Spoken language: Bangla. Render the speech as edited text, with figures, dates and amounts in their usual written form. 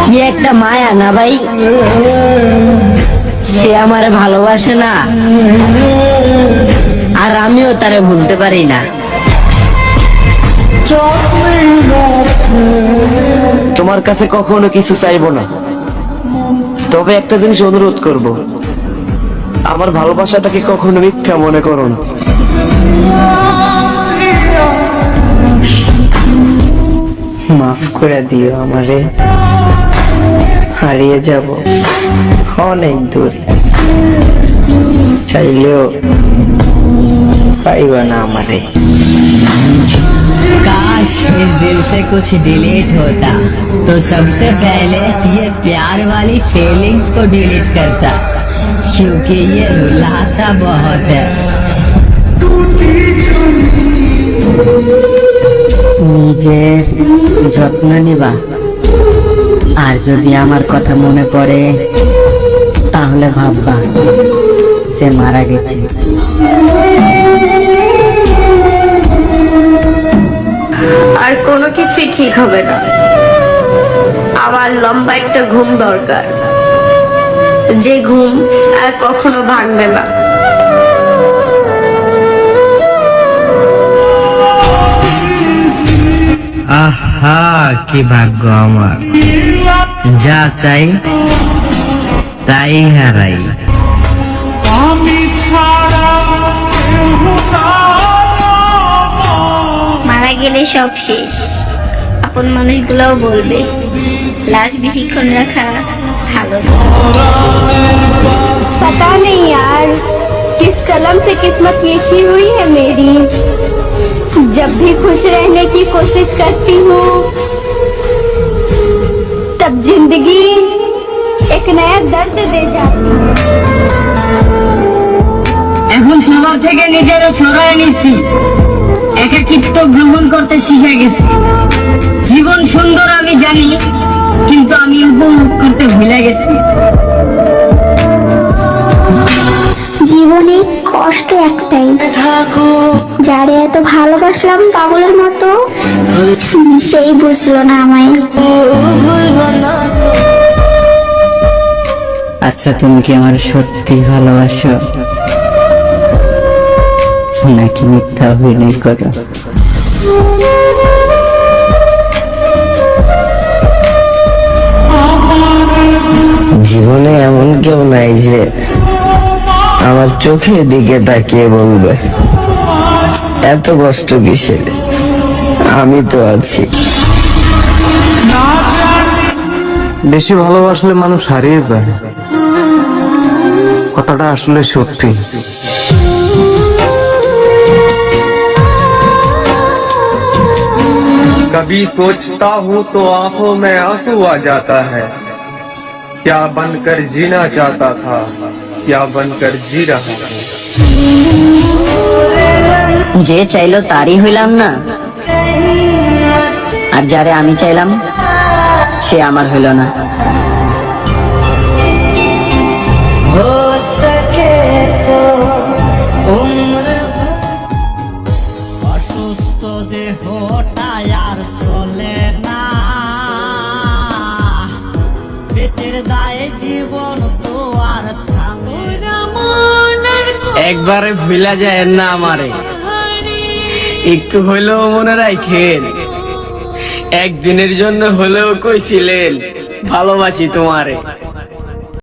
কি একটা মায়া না ভাই, সে আমার ভালোবাসে না আর আমিও তারে ভুলতে পারি না। তোমার কাছে কখনো কিছু চাইবো না, তবে একটা জিনিস অনুরোধ করব, আমার ভালোবাসাটাকে কখনো মিথ্যা মনে করো না। মাফ করে দিও আমারে, হারিয়ে যাব অনেক দূর, চাইলেও পাইবা না আমারে। काश इस दिल से कुछ डिलीट होता तो सबसे पहले ये प्यार वाली फीलिंग्स को डिलीट करता, क्योंकि ये रुलाता बहुत है। নিজের যত্ন নিবা, আর যদি আমার কথা মনে পড়ে তাহলে ভাববা সে মারা গেছে। আর কোনো কিছুই ঠিক হবে না, আমার লম্বা একটা ঘুম দরকার, যে ঘুম আর কখনো ভাঙবে না। আহা কি ভাগ্য আমার, যা চাই তাই হারাই। মারা গেলে সব শেষ, আপন মানুষগুলোও বলবে লাশ বেশিক্ষণ রাখা ভালো না। पता नहीं यार किस कलम से किस्मत लिखी हुई है मेरी, जब भी खुश रहने की कोशिश करती हूँ तब जिंदगी एक नया दर्द दे जाती है। এখন সবার থেকে নিজেরা সরায় নিছি, একাকিত্ব গ্রহণ করতে শিখে গেছি। জীবন সুন্দর আমি জানি, কিন্তু আমি উপভোগ করতে ভুলে গেছি। জীবনে কষ্ট একটাই, যারে এত ভালোবাসলাম পাগলের মতো, সেই বুঝলো না আমায়। আচ্ছা, তুমি কি আমার সত্যি ভালোবাসো নাকি মিথ্যা অভিনয় করো? জীবনে এমন কেউ নাই যে আমার চোখের দিকে তাকিয়ে বলবে এত কষ্ট কিসের, আমি তো আছি। বেশি ভালোবাসলে মানুষ হারিয়ে যায়, কথাটা আসলে সত্যি। कभी सोचता हूँ तो आंखों में आंसू आ जाता है, क्या बनकर जीना चाहता था, क्या बनकर जी रहा हूँ। যে চাইলো তারই হইলাম না, আর যারে আমি চাইলাম সে আমার হইল না। অসুস্থ দেহটা আর চলে না, পেটের দায়ে জীবন তো আর থামে না। একবারে ভুলা যায় না আমারে, একটু হইলেও মনে রাখেন, একদিনের জন্য হলেও কইছিলেন ভালোবাসি তোমারে।